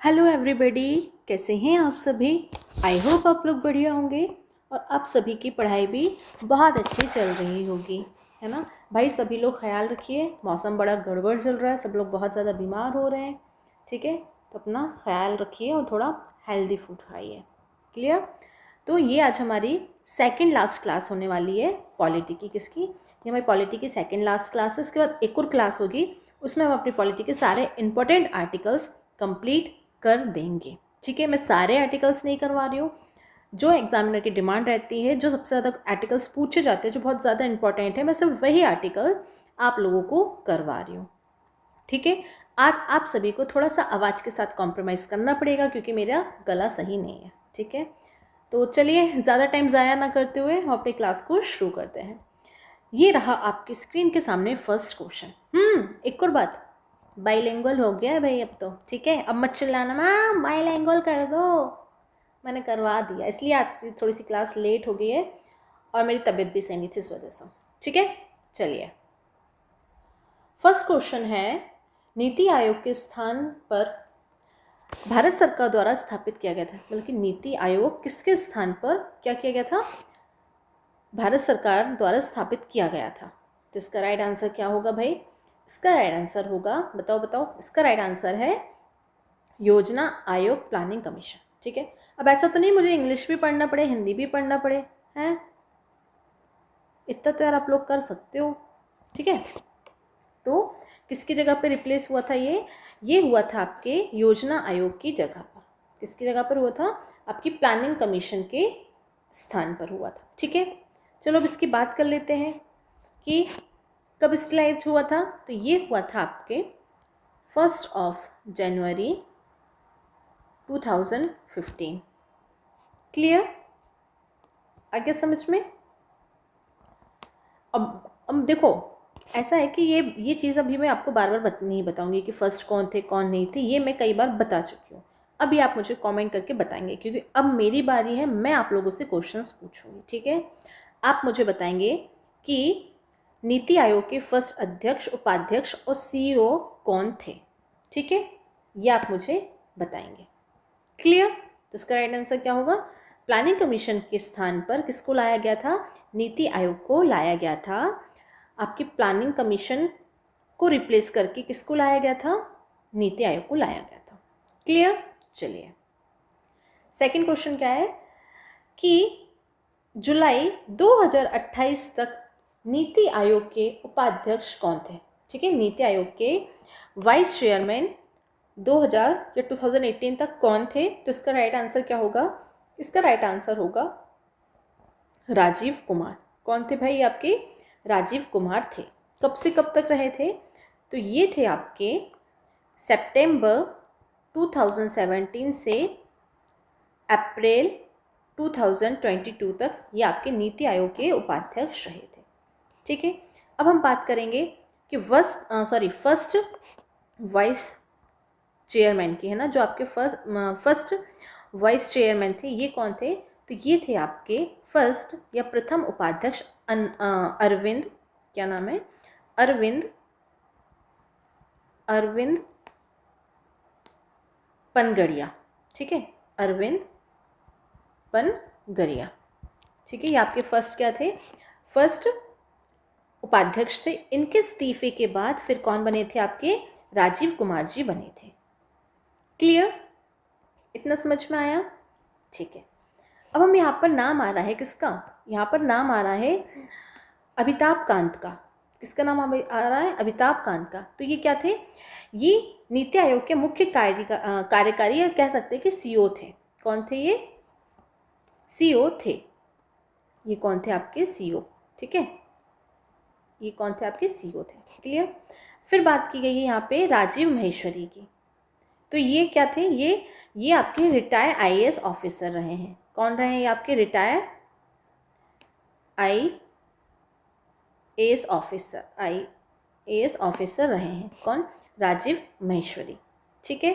Hello everybody, कैसे हैं आप सभी। आई होप आप लोग बढ़िया होंगे और आप सभी की पढ़ाई भी बहुत अच्छी चल रही होगी, है ना भाई। सभी लोग ख्याल रखिए, मौसम बड़ा गड़बड़ चल रहा है, सब लोग बहुत ज़्यादा बीमार हो रहे हैं। ठीक है, तो अपना ख्याल रखिए और थोड़ा हेल्दी फूड खाइए। क्लियर। तो ये आज हमारी सेकंड लास्ट क्लास होने वाली है पॉलिटी की। किसकी? ये हमारी पॉलिटी की सेकंड लास्ट क्लास है। इसके बाद एक और क्लास होगी, उसमें हम अपनी पॉलिटी के सारे इंपॉर्टेंट आर्टिकल्स कंप्लीट कर देंगे। ठीक है, मैं सारे आर्टिकल्स नहीं करवा रही हूँ, जो एग्जामिनर की डिमांड रहती है, जो सबसे ज़्यादा आर्टिकल्स पूछे जाते हैं, जो बहुत ज़्यादा इंपॉर्टेंट है, मैं सिर्फ वही आर्टिकल आप लोगों को करवा रही हूँ। ठीक है, आज आप सभी को थोड़ा सा आवाज़ के साथ कॉम्प्रोमाइज़ करना पड़ेगा क्योंकि मेरा गला सही नहीं है। ठीक है, तो चलिए ज़्यादा टाइम ज़ाया ना करते हुए हम अपनी क्लास को शुरू करते हैं। ये रहा आपकी स्क्रीन के सामने फर्स्ट क्वेश्चन। एक और बात, बाइलिंगुअल हो गया है भाई अब तो। ठीक है, अब मत चिल्लाना मैम बाइलिंगुअल कर दो, मैंने करवा दिया, इसलिए आज थोड़ी सी क्लास लेट हो गई है और मेरी तबीयत भी सही नहीं थी इस वजह से। ठीक है, चलिए फर्स्ट क्वेश्चन है, नीति आयोग के स्थान पर भारत सरकार द्वारा स्थापित किया गया था। मतलब कि नीति आयोग किसके स्थान पर क्या किया गया था? भारत सरकार द्वारा स्थापित किया गया था। तो इसका राइट आंसर क्या होगा भाई? इसका राइट आंसर होगा, बताओ बताओ, इसका राइट आंसर है योजना आयोग प्लानिंग कमीशन। ठीक है, अब ऐसा तो नहीं मुझे इंग्लिश भी पढ़ना पड़े, हिंदी भी पढ़ना पड़े, हैं? इतना तो यार आप लोग कर सकते हो। ठीक है, तो किसकी जगह पे रिप्लेस हुआ था? ये हुआ था आपके योजना आयोग की जगह पर। किसकी जगह पर हुआ था? आपकी प्लानिंग कमीशन के स्थान पर हुआ था। ठीक है, चलो अब इसकी बात कर लेते हैं कि कब इस्टेब्लिश हुआ था। तो ये हुआ था आपके 1 जनवरी 2015। क्लियर? आगे समझ में? अब देखो, ऐसा है कि ये चीज़ अभी मैं आपको बार बार नहीं बताऊंगी कि फर्स्ट कौन थे कौन नहीं थे, ये मैं कई बार बता चुकी हूँ। अभी आप मुझे कमेंट करके बताएंगे क्योंकि अब मेरी बारी है, मैं आप लोगों से क्वेश्चंस पूछूंगी। ठीक है, आप मुझे बताएंगे कि नीति आयोग के फर्स्ट अध्यक्ष, उपाध्यक्ष और सीईओ कौन थे। ठीक है, ये आप मुझे बताएंगे। क्लियर? तो इसका राइट आंसर क्या होगा? प्लानिंग कमीशन के स्थान पर किसको लाया गया था? नीति आयोग को लाया गया था। आपकी प्लानिंग कमीशन को रिप्लेस करके किसको लाया गया था? नीति आयोग को लाया गया था। क्लियर? चलिए सेकंड क्वेश्चन क्या है कि जुलाई 2028 तक नीति आयोग के उपाध्यक्ष कौन थे? ठीक है, नीति आयोग के वाइस चेयरमैन 2000 या 2018 तक कौन थे? तो इसका राइट आंसर क्या होगा? इसका राइट आंसर होगा राजीव कुमार। कौन थे भाई? आपके राजीव कुमार थे। कब से कब तक रहे थे? तो ये थे आपके सितंबर 2017 से अप्रैल 2022 तक ये आपके नीति आयोग के उपाध्यक्ष रहे थे। ठीक है, अब हम बात करेंगे कि फर्स्ट वाइस चेयरमैन की, है ना, जो आपके फर्स्ट वाइस चेयरमैन थे, ये कौन थे? तो ये थे आपके फर्स्ट या प्रथम उपाध्यक्ष अरविंद, क्या नाम है? अरविंद पनगड़िया। ठीक है, अरविंद पनगड़िया। ठीक है, ये आपके फर्स्ट क्या थे? फर्स्ट उपाध्यक्ष थे। इनके इस्तीफे के बाद फिर कौन बने थे? आपके राजीव कुमार जी बने थे। क्लियर? इतना समझ में आया? ठीक है, अब हम यहाँ पर नाम आ रहा है किसका? यहाँ पर नाम आ रहा है अमिताभ कांत का। किसका नाम आ रहा है? अमिताभ कांत का। तो ये क्या थे? ये नीति आयोग के मुख्य कार्यकारी या कह सकते हैं कि सीईओ थे। कौन थे ये? सीईओ थे। ये कौन थे? आपके सीईओ। ठीक है, ये कौन थे? आपके सीईओ थे। क्लियर? फिर बात की गई है यहाँ पे राजीव माहेश्वरी की। तो ये क्या थे? ये आपके रिटायर आईएएस ऑफिसर रहे हैं। कौन रहे हैं? ये आपके रिटायर आईएएस ऑफिसर रहे हैं। कौन? राजीव माहेश्वरी। ठीक है,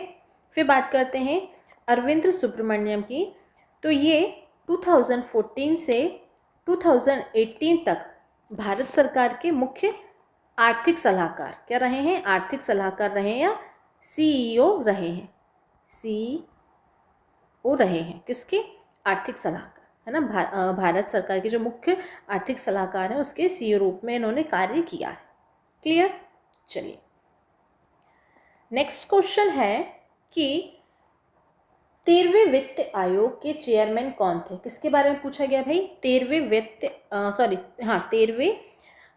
फिर बात करते हैं अरविंद सुब्रमण्यम की। तो ये 2014 से 2018 तक भारत सरकार के मुख्य आर्थिक सलाहकार क्या रहे हैं? आर्थिक सलाहकार रहे हैं या सीईओ रहे हैं? CEO रहे हैं, किसके? आर्थिक सलाहकार, है ना। भारत सरकार के जो मुख्य आर्थिक सलाहकार हैं उसके CEO रूप में इन्होंने कार्य किया है। क्लियर? चलिए नेक्स्ट क्वेश्चन है कि 13वें वित्त आयोग के चेयरमैन कौन थे? किसके बारे में पूछा गया भाई? 13वें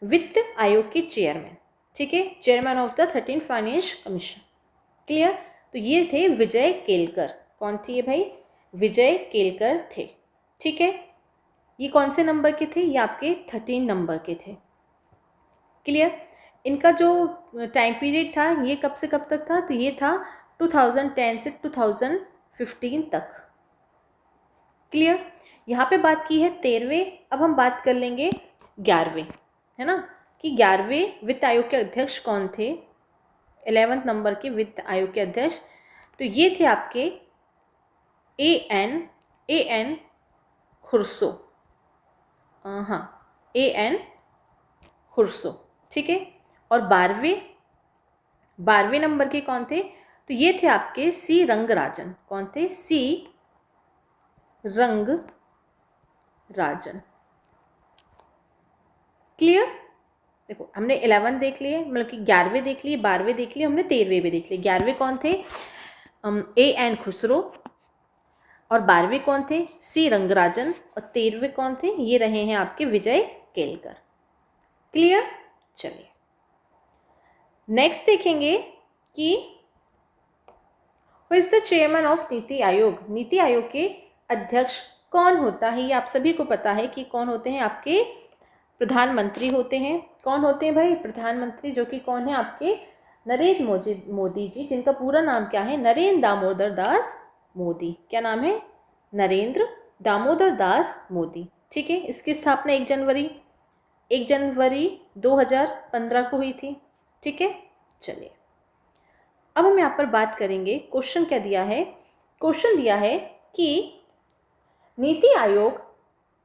वित्त आयोग के चेयरमैन, ठीक है, chairman of the 13 finance commission. Clear? तो ये थे विजय केलकर। कौन थे ये भाई? विजय केलकर थे, ठीक है। ये कौन से नंबर के थे? ये आपके 13 नंबर के थे। क्लियर? इनका जो टाइम पीरियड था ये कब से कब तक था? तो ये था 2010 से 2015 तक। क्लियर? यहाँ पे बात की है 13वें, अब हम बात कर लेंगे 11वें, है ना, कि 11वें वित्त आयोग के अध्यक्ष कौन थे? 11th नंबर के वित्त आयोग के अध्यक्ष, तो ये थे आपके ए एन खुरसो। हाँ, A.N. खुरसो, ठीक है। और 12वें नंबर के कौन थे? तो ये थे आपके C. रंगराजन। कौन थे? C. रंगराजन। क्लियर? देखो हमने 11 देख लिए, मतलब कि 11वें देख लिए, 12वें देख लिए, हमने 13वें भी देख लिए। 11वें कौन थे? A.N. खुसरो। और 12वें कौन थे? C. रंगराजन। और 13वें कौन थे? ये रहे हैं आपके विजय केलकर। क्लियर? चलिए नेक्स्ट देखेंगे कि who is the chairman of NITI Aayog. NITI Aayog के अध्यक्ष कौन होता है? ये आप सभी को पता है कि कौन होते हैं? आपके प्रधानमंत्री होते हैं। कौन होते हैं भाई? प्रधानमंत्री, जो कि कौन है? आपके नरेंद्र मोदी जी, जिनका पूरा नाम क्या है? नरेंद्र दामोदर दास मोदी। क्या नाम है? नरेंद्र दामोदर दास मोदी, ठीक है। इसकी स्थापना 1 जनवरी 2015 को हुई थी, ठीक है। चलिए अब हम यहाँ पर बात करेंगे, क्वेश्चन क्या दिया है? क्वेश्चन दिया है कि नीति आयोग,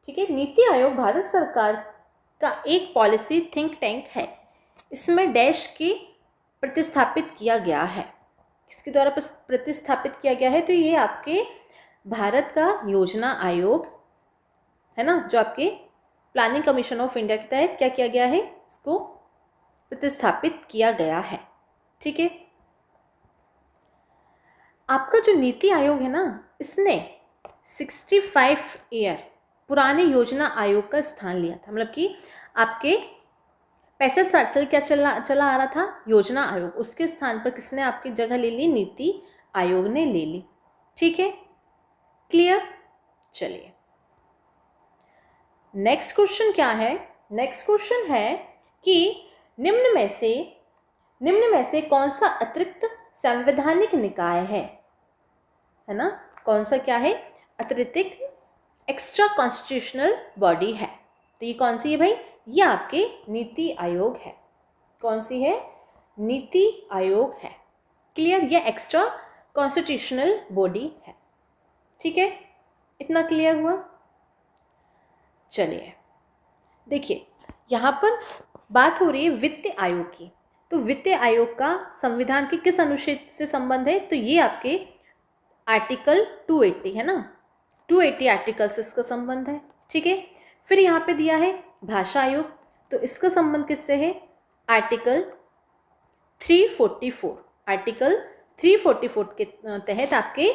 ठीक है, नीति आयोग भारत सरकार का एक पॉलिसी थिंक टैंक है। इसमें डैश की प्रतिस्थापित किया गया है। किसके द्वारा प्रतिस्थापित किया गया है? तो ये आपके भारत का योजना आयोग है ना, जो आपके प्लानिंग कमीशन ऑफ इंडिया के तहत क्या किया गया है? इसको प्रतिस्थापित किया गया है, ठीक है। आपका जो नीति आयोग है ना, इसने 65 ईयर पुराने योजना आयोग का स्थान लिया था। मतलब कि आपके 65-60 से क्या चला आ रहा था? योजना आयोग। उसके स्थान पर किसने आपकी जगह ले ली? नीति आयोग ने ले ली, ठीक है। क्लियर? चलिए नेक्स्ट क्वेश्चन क्या है? नेक्स्ट क्वेश्चन है कि निम्न में से कौन सा अतिरिक्त संवैधानिक निकाय है ना? कौन सा क्या है? अतिरिक्त एक्स्ट्रा कॉन्स्टिट्यूशनल बॉडी है। तो ये कौन सी है भाई? ये आपके नीति आयोग है। कौन सी है? नीति आयोग है। क्लियर? ये एक्स्ट्रा कॉन्स्टिट्यूशनल बॉडी है, ठीक है। इतना क्लियर हुआ? चलिए देखिए, यहाँ पर बात हो रही है वित्त आयोग की। तो वित्त आयोग का संविधान के किस अनुच्छेद से संबंध है? तो ये आपके आर्टिकल 280 है ना, 280 आर्टिकल से इसका संबंध है, ठीक है। फिर यहाँ पे दिया है भाषा आयोग, तो इसका संबंध किससे है? आर्टिकल 344। आर्टिकल 344 के तहत आपके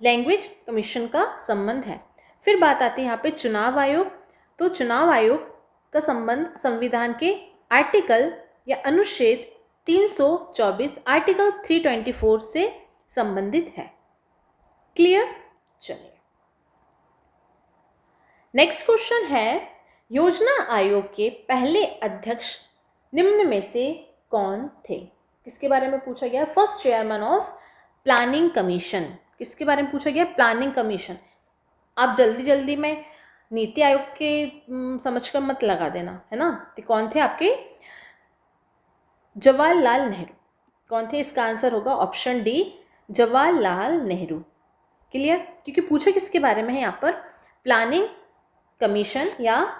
लैंग्वेज कमीशन का संबंध है। फिर बात आती है यहाँ पे चुनाव आयोग। तो चुनाव आयोग का संबंध संविधान के आर्टिकल या अनुच्छेद 324 आर्टिकल 324 से संबंधित है। क्लियर? चलिए नेक्स्ट क्वेश्चन है, योजना आयोग के पहले अध्यक्ष निम्न में से कौन थे? किसके बारे में पूछा गया? First chairman of planning commission. किसके बारे में पूछा गया? Planning commission. आप जल्दी जल्दी में नीति आयोग के समझकर मत लगा देना, है ना। तो कौन थे आपके? जवाहरलाल नेहरू। कौन थे? इसका आंसर होगा option D, Jawaharlal Nehru. Clear? क्योंकि पूछा किसके बारे में है यहाँ पर? प्लानिंग कमीशन या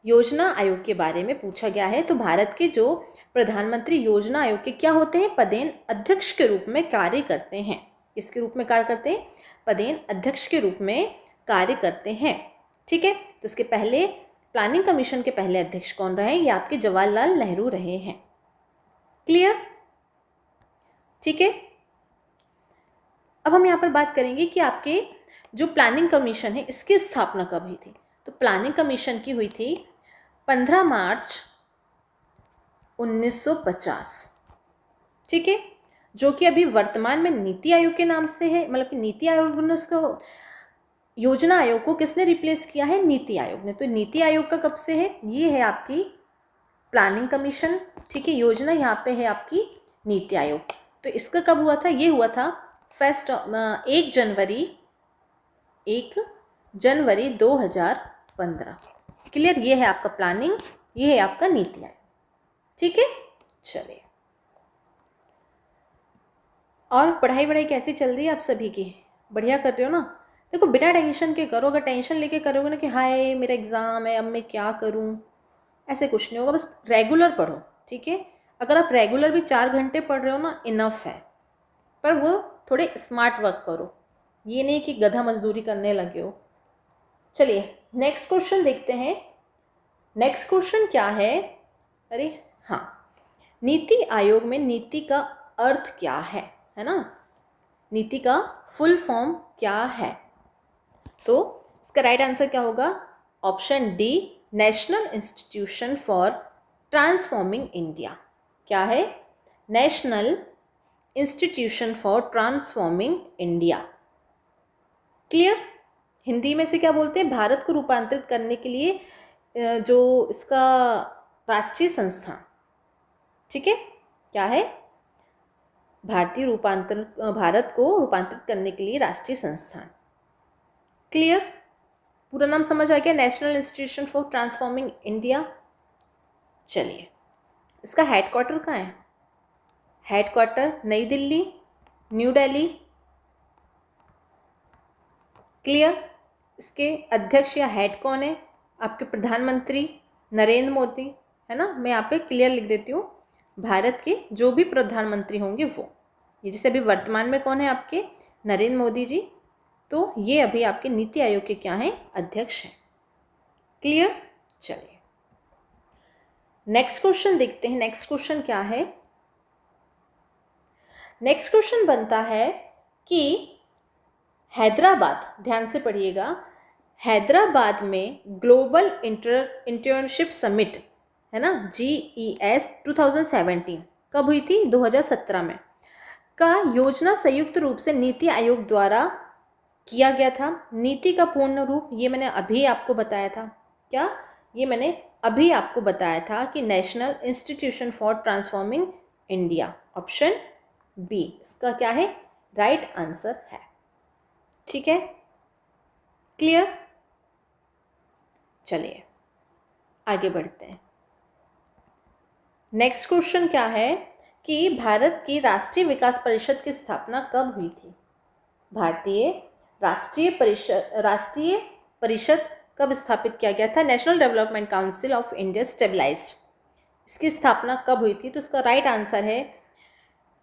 योजना आयोग के बारे में पूछा गया है। तो भारत के जो प्रधानमंत्री योजना आयोग के क्या होते हैं? पदेन अध्यक्ष के रूप में कार्य करते हैं। इसके रूप में कार्य करते हैं, पदेन अध्यक्ष के रूप में कार्य करते हैं। ठीक है, तो इसके पहले प्लानिंग कमीशन के पहले अध्यक्ष कौन रहे? ये आपके जवाहरलाल नेहरू रहे हैं। क्लियर? ठीक है, अब हम यहाँ पर बात करेंगे कि आपके जो प्लानिंग कमीशन है इसकी स्थापना कब हुई थी। तो प्लानिंग कमीशन की हुई थी 15 मार्च 1950। ठीक है, जो कि अभी वर्तमान में नीति आयोग के नाम से है, मतलब कि नीति आयोग ने उसको, योजना आयोग को किसने रिप्लेस किया है? नीति आयोग ने। तो नीति आयोग का कब से है? ये है आपकी प्लानिंग कमीशन। ठीक है, योजना यहाँ पे है आपकी नीति आयोग। तो इसका कब हुआ था? ये हुआ था 1 जनवरी 2015। क्लियर? ये है आपका प्लानिंग, ये है आपका नीति आयोग। ठीक है, चलिए, और पढ़ाई कैसी चल रही है आप सभी की? बढ़िया कर रहे हो ना? देखो, बिना टेंशन के करो। अगर टेंशन लेके करोगे ना कि हाय मेरा एग्ज़ाम है, अब मैं क्या करूं, ऐसे कुछ नहीं होगा। बस रेगुलर पढ़ो। ठीक है, अगर आप रेगुलर भी 4 घंटे पढ़ रहे हो ना, इनफ है। पर वो थोड़े स्मार्ट वर्क करो, ये नहीं कि गधा मजदूरी करने लगे हो। चलिए नेक्स्ट क्वेश्चन देखते हैं। नेक्स्ट क्वेश्चन क्या है? अरे हाँ, नीति आयोग में नीति का अर्थ क्या है ना? नीति का फुल फॉर्म क्या है? तो इसका राइट आंसर क्या होगा? Option D, national institution for transforming India. क्या है? National institution for transforming India. Clear? Hindi में से क्या बोलते हैं? भारत को रूपांतरित करने के लिए जो इसका राष्ट्रीय संस्थान। ठीक है, क्या है? भारत को रूपांतरित करने के लिए राष्ट्रीय संस्थान। क्लियर? पूरा नाम समझ आ गया? National institution for transforming India. चलिए, इसका हेडक्वार्टर कहाँ है? हेडक्वार्टर नई दिल्ली, न्यू दिल्ली। क्लियर? इसके अध्यक्ष या हेड कौन है? आपके प्रधानमंत्री नरेंद्र मोदी, है ना? मैं यहाँ पे क्लियर लिख देती हूँ, भारत के जो भी प्रधानमंत्री होंगे वो। ये जैसे अभी वर्तमान में कौन है आपके? नरेंद्र मोदी जी। तो ये अभी आपके नीति आयोग के क्या हैं? अध्यक्ष हैं। क्लियर? चलिए नेक्स्ट क्वेश्चन देखते हैं। नेक्स्ट क्वेश्चन क्या है? नेक्स्ट क्वेश्चन बनता है कि हैदराबाद, ध्यान से पढ़िएगा, हैदराबाद में ग्लोबल इंटर्नशिप समिट, है ना, GES 2017 कब हुई थी? 2017 में। का योजना संयुक्त रूप से नीति आयोग द्वारा किया गया था। नीति का पूर्ण रूप ये मैंने अभी आपको बताया था। क्या? ये मैंने अभी आपको बताया था कि national institution for transforming India. Option B इसका क्या है? राइट आंसर है। ठीक है, क्लियर? चलिए आगे बढ़ते हैं। नेक्स्ट क्वेश्चन क्या है कि भारत की राष्ट्रीय विकास परिषद की स्थापना कब हुई थी? भारतीय राष्ट्रीय परिषद कब स्थापित किया गया था? National development council of India stabilized, इसकी स्थापना कब हुई थी? तो इसका राइट आंसर है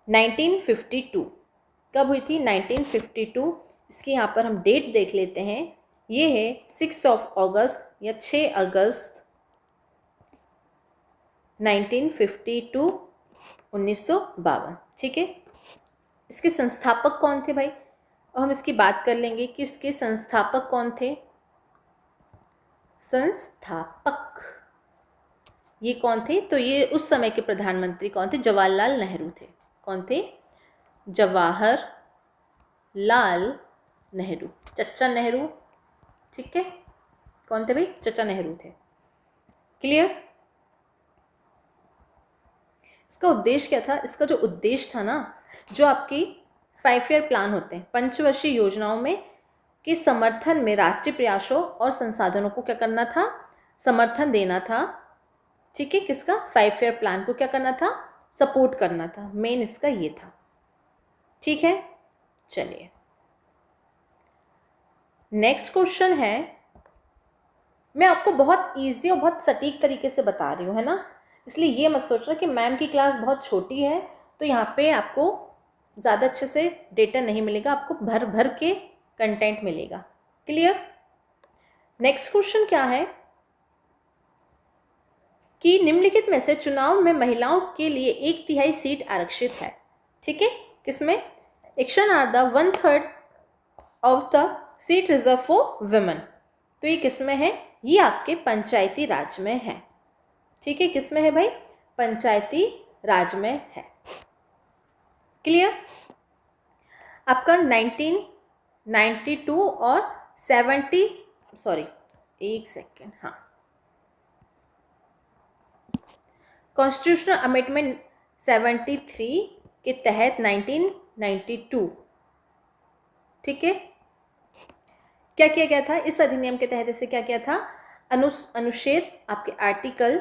1952। कब हुई थी? 1952। इसकी यहाँ पर हम डेट देख लेते हैं। ये है 6 अगस्त या 6 अगस्त 1952, 1952। ठीक है, इसके संस्थापक कौन थे भाई? अब हम इसकी बात कर लेंगे कि इसके संस्थापक कौन थे। संस्थापक ये कौन थे? तो ये उस समय के प्रधानमंत्री कौन थे? जवाहरलाल नेहरू थे। कौन थे? जवाहरलाल नेहरू, चचा नेहरू। ठीक है, कौन थे भाई? चचा नेहरू थे। क्लियर? इसका उद्देश्य क्या था? इसका जो उद्देश्य था ना, जो आपकी 5 ईयर प्लान होते हैं, पंचवर्षीय योजनाओं में के समर्थन में राष्ट्रीय प्रयासों और संसाधनों को क्या करना था? समर्थन देना था। ठीक है, किसका? 5 ईयर प्लान को क्या करना था? सपोर्ट करना था। मेन इसका ये था। ठीक है, चलिए नेक्स्ट क्वेश्चन है। मैं आपको बहुत इजी और बहुत सटीक तरीके से बता रही हूँ, है ना, इसलिए ये मत सोचना कि मैम की क्लास बहुत छोटी है तो यहाँ पे आपको ज़्यादा अच्छे से डेटा नहीं मिलेगा, आपको भर भर के कंटेंट मिलेगा। क्लियर? नेक्स्ट क्वेश्चन क्या है कि निम्नलिखित में से चुनाव में महिलाओं के लिए 1/3 सीट आरक्षित है। ठीक है, किसमें? Action are the 1/3 of the seat reserve for women. तो ये किसमें है? ये आपके पंचायती राज में है। ठीक है, किसमें है भाई? पंचायती राज में है। क्लियर? आपका 1992 और 70 सॉरी एक सेकेंड, हाँ, कॉन्स्टिट्यूशनल अमेंडमेंट 73 के तहत 1992, ठीक है, क्या किया गया था इस अधिनियम के तहत? इसे क्या किया था? अनुच्छेद आपके आर्टिकल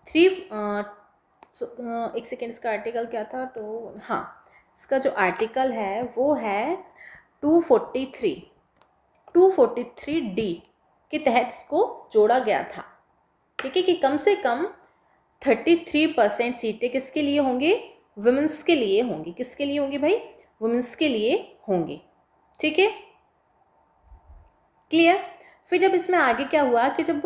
3 एक सेकेंड, इसका आर्टिकल क्या था? तो हाँ, इसका जो आर्टिकल है वो है 243D के तहत इसको जोड़ा गया था। ठीक है, कि कम से कम 33% सीटें किसके लिए होंगी? वुमेन्स के लिए होंगी। किसके लिए होंगी भाई? वुमेन्स के लिए होंगी। ठीक है, क्लियर? फिर जब इसमें आगे क्या हुआ कि जब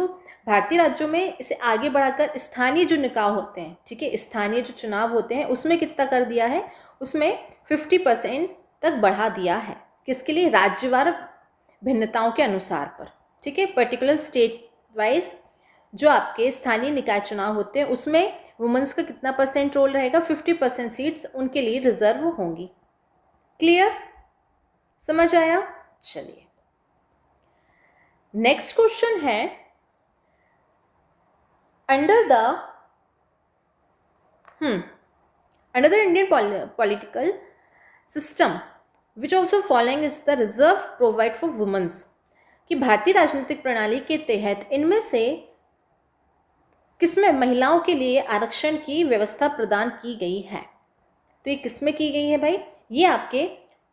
भारतीय राज्यों में इसे आगे बढ़ाकर स्थानीय जो निकाय होते हैं, ठीक है, स्थानीय जो चुनाव होते हैं, उसमें कितना कर दिया है? उसमें 50% तक बढ़ा दिया है। किसके लिए? राज्यवार भिन्नताओं के अनुसार पर। ठीक है, पर्टिकुलर स्टेट वाइज जो आपके स्थानीय निकाय चुनाव होते हैं उसमें वुमेन्स का कितना % रोल रहेगा? 50% सीट्स उनके लिए रिजर्व होंगी। क्लियर? समझ आया? चलिए, नेक्स्ट क्वेश्चन है, under the Indian political system which of the following is the reserve provide for womens, कि भारतीय राजनीतिक प्रणाली के तहत इनमें से किसमें महिलाओं के लिए आरक्षण की व्यवस्था प्रदान की गई है? तो ये किसमें की गई है भाई? ये आपके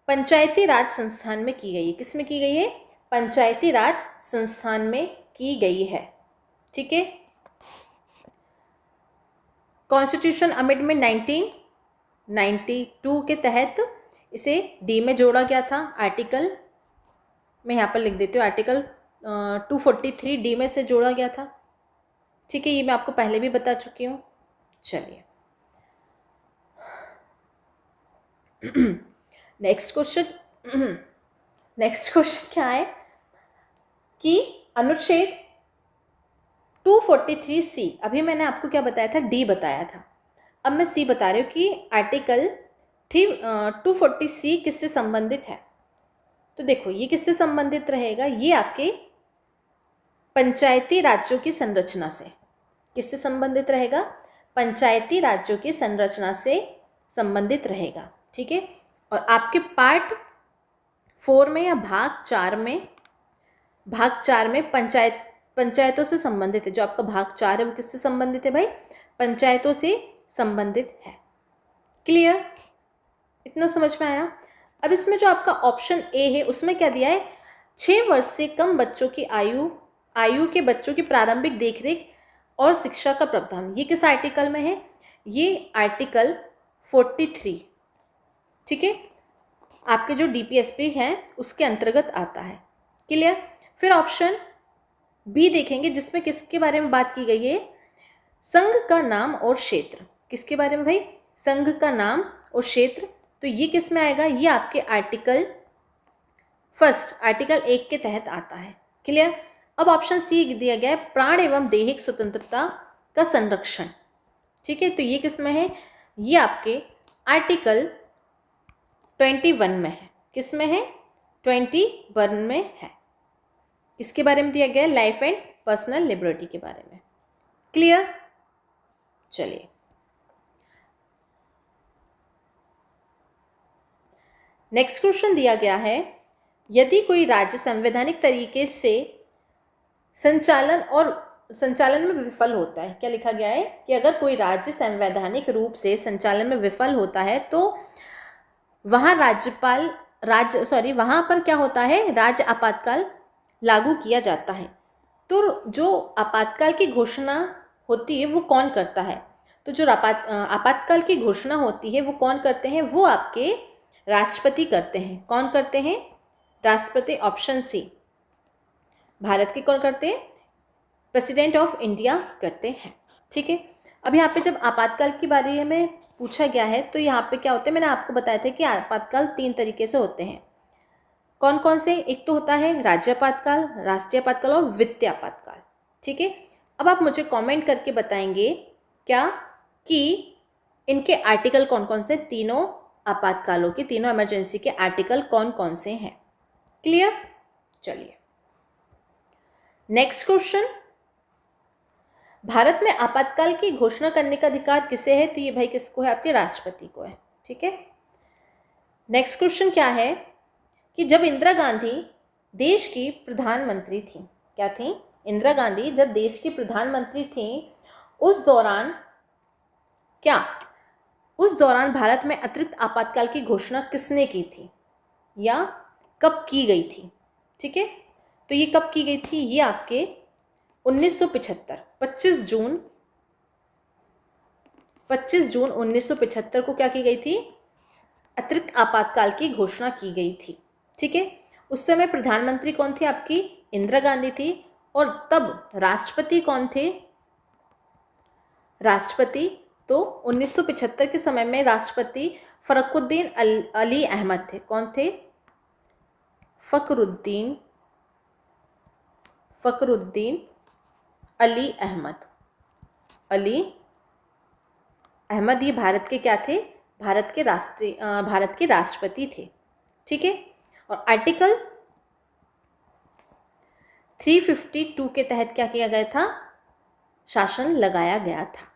पंचायती राज संस्थान में की गई है। किसमें की गई है? पंचायती राज संस्थान में की गई है। ठीक है, कॉन्स्टिट्यूशन अमेंडमेंट 1992 के तहत इसे डी में जोड़ा गया था। आर्टिकल मैं यहाँ पर लिख देती हूँ, आर्टिकल 243D में से जोड़ा गया था। ठीक है, ये मैं आपको पहले भी बता चुकी हूँ। चलिए, नेक्स्ट क्वेश्चन क्या है कि अनुच्छेद 243C, अभी मैंने आपको क्या बताया था? डी बताया था। अब मैं सी बता रही हूँ कि आर्टिकल 240C किससे संबंधित है? तो देखो, ये किससे संबंधित रहेगा? ये आपके पंचायती राज्यों की संरचना से। किससे संबंधित रहेगा? पंचायती राज्यों की संरचना से संबंधित रहेगा। ठीक है, और आपके पार्ट 4 में या भाग 4 में पंचायतों से संबंधित है। जो आपका भाग 4 है वो किससे संबंधित है भाई? पंचायतों से संबंधित है। क्लियर? इतना समझ में आया? अब इसमें जो आपका ऑप्शन ए है उसमें क्या दिया है? 6 वर्ष से कम बच्चों की आयु के बच्चों की प्रारंभिक देखरेख और शिक्षा का प्रावधान। ये किस आर्टिकल में है? ये आर्टिकल 43, ठीक है, आपके जो DPSP है उसके अंतर्गत आता है। क्लियर? फिर ऑप्शन बी देखेंगे जिसमें किसके बारे में बात की गई है? संघ का नाम और क्षेत्र। किसके बारे में भाई? संघ का नाम और क्षेत्र। तो ये किस में आएगा? ये आपके आर्टिकल 1 के तहत आता है। क्लियर? अब ऑप्शन सी दिया गया है, प्राण एवं दैहिक स्वतंत्रता का संरक्षण। ठीक है, तो ये किस में है? ये आपके आर्टिकल 21 में है। किस में है? 21 में है। किसके बारे में दिया गया है? लाइफ एंड पर्सनल लिबर्टी के बारे में। क्लियर? चलिए, नेक्स्ट क्वेश्चन दिया गया है, यदि कोई राज्य संवैधानिक तरीके से संचालन में विफल होता है, क्या लिखा गया है कि अगर कोई राज्य संवैधानिक रूप से संचालन में विफल होता है तो वहाँ वहाँ पर क्या होता है? राज्य आपातकाल लागू किया जाता है। तो जो आपातकाल की घोषणा होती है वो कौन करता है? तो जो आपातकाल की घोषणा होती है वो कौन करते हैं? वो आपके राष्ट्रपति करते हैं। कौन करते हैं? राष्ट्रपति। Option C. भारत के कौन करते हैं? प्रेसिडेंट ऑफ इंडिया करते हैं। ठीक है। अब यहाँ पे जब आपातकाल के बारे में पूछा गया है तो यहाँ पे क्या होता है, मैंने आपको बताया था कि आपातकाल 3 तरीके से होते हैं। कौन कौन से? एक तो होता है राज्य आपातकाल, राष्ट्रीय आपातकाल और वित्तीय आपातकाल। ठीक है। अब आप मुझे कमेंट करके बताएंगे क्या कि इनके आर्टिकल कौन कौन से, तीनों आपातकालों के, तीनों इमरजेंसी के आर्टिकल कौन कौन से हैं। क्लियर? चलिए नेक्स्ट क्वेश्चन। भारत में आपातकाल की घोषणा करने का अधिकार किसे है? तो ये भाई किसको है? आपके राष्ट्रपति को है। ठीक है। नेक्स्ट क्वेश्चन क्या है कि जब इंदिरा गांधी देश की प्रधानमंत्री थी, क्या थी? इंदिरा गांधी जब देश की प्रधानमंत्री थी उस दौरान क्या, उस दौरान भारत में अतिरिक्त आपातकाल की घोषणा किसने की थी या कब की गई थी? ठीक है। तो ये कब की गई थी? ये आपके 1975 25 जून 1975 को क्या की गई थी? अतिरिक्त आपातकाल की घोषणा की गई थी। ठीक है। उस समय प्रधानमंत्री कौन थी? आपकी इंदिरा गांधी थी। और तब राष्ट्रपति कौन थे? राष्ट्रपति तो 1975 के समय में राष्ट्रपति फखरुद्दीन अली अहमद थे। कौन थे? फखरुद्दीन अली अहमद ये भारत के क्या थे? भारत के राष्ट्रपति थे। ठीक है। और आर्टिकल 352 के तहत क्या किया गया था? शासन लगाया गया था।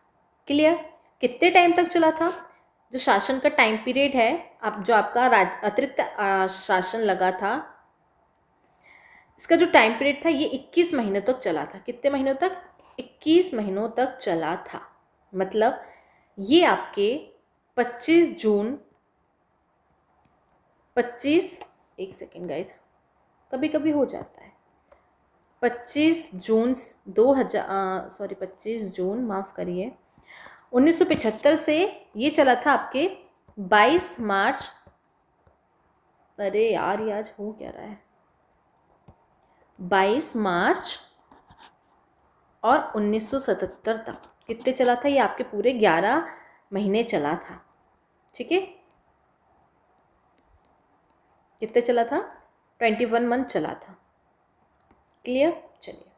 क्लियर? कितने टाइम तक चला था? जो शासन का टाइम पीरियड है, अब जो आपका अतिरिक्त शासन लगा था, इसका जो टाइम पीरियड था ये 21 महीनों तक चला था। कितने महीनों तक? 21 महीनों तक चला था। मतलब ये आपके एक सेकेंड गाइस, कभी कभी हो जाता है। 25 जून माफ़ करिए 1975 से ये चला था आपके 22 मार्च, अरे यार ये आज हो क्या रहा है, 22 मार्च और 1977 तक कितने चला था? ये आपके पूरे 11 महीने चला था। ठीक है। कितने चला था? 21 मंथ चला था। क्लियर? चलिए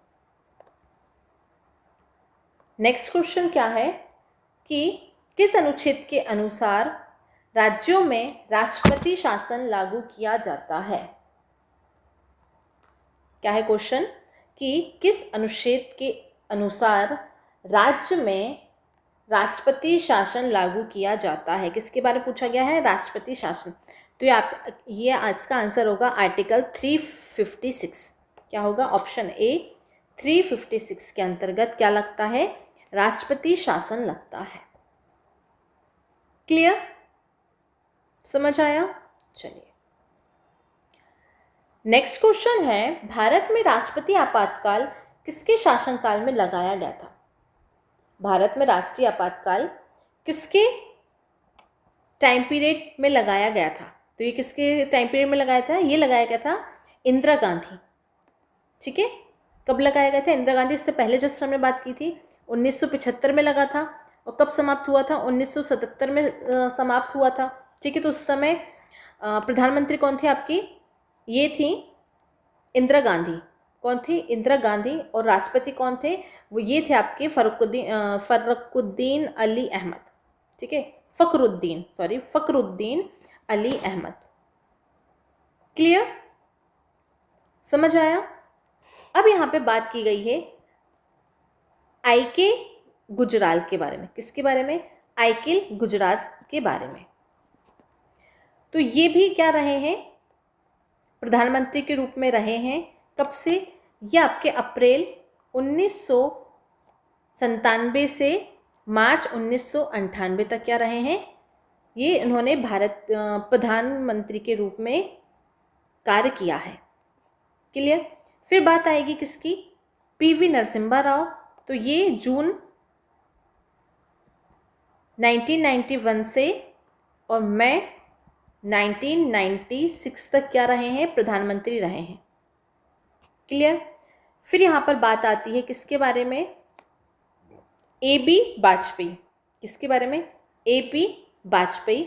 नेक्स्ट क्वेश्चन क्या है कि किस अनुच्छेद के अनुसार राज्यों में राष्ट्रपति शासन लागू किया जाता है? क्या है क्वेश्चन कि किस अनुच्छेद के अनुसार राज्य में राष्ट्रपति शासन लागू किया जाता है? किसके बारे में पूछा गया है? राष्ट्रपति शासन। तो ये इसका आंसर होगा आर्टिकल 356। क्या होगा? ऑप्शन ए 356 के अंतर्गत क्या लगता है? राष्ट्रपति शासन लगता है। क्लियर? समझ आया? चलिए नेक्स्ट क्वेश्चन है, भारत में राष्ट्रपति आपातकाल किसके शासनकाल में लगाया गया था? भारत में राष्ट्रीय आपातकाल किसके टाइम पीरियड में लगाया गया था? तो ये किसके टाइम पीरियड में लगाया था? ये लगाया गया था इंदिरा गांधी। ठीक है। कब लगाया गया था? इंदिरा गांधी, इससे पहले जस्ट हमने बात की थी 1975 में लगा था। और कब समाप्त हुआ था? 1977 में समाप्त हुआ था। ठीक है। तो उस समय प्रधानमंत्री कौन थे आपकी? ये थी इंदिरा गांधी। कौन थी? इंदिरा गांधी। और राष्ट्रपति कौन थे? वो ये थे आपके फखरुद्दीन अली अहमद। ठीक है। फखरुद्दीन अली अहमद। क्लियर? समझ आया? अब यहाँ पे बात की गई है आईके गुजराल के बारे में। किसके बारे में? आईके गुजराल के बारे में। तो ये भी क्या रहे हैं? प्रधानमंत्री के रूप में रहे हैं। कब से? ये आपके अप्रैल 1997 से मार्च 1998 तक क्या रहे हैं? ये इन्होंने भारत प्रधानमंत्री के रूप में कार्य किया है। क्लियर? फिर बात आएगी किसकी? पीवी नरसिम्हा राव। तो ये जून 1991 से और मैं 1996 तक क्या रहे हैं, प्रधानमंत्री रहे हैं। क्लियर। फिर यहाँ पर बात आती है किसके बारे में, ए बी वाजपेयी। किसके बारे में, ए पी वाजपेयी।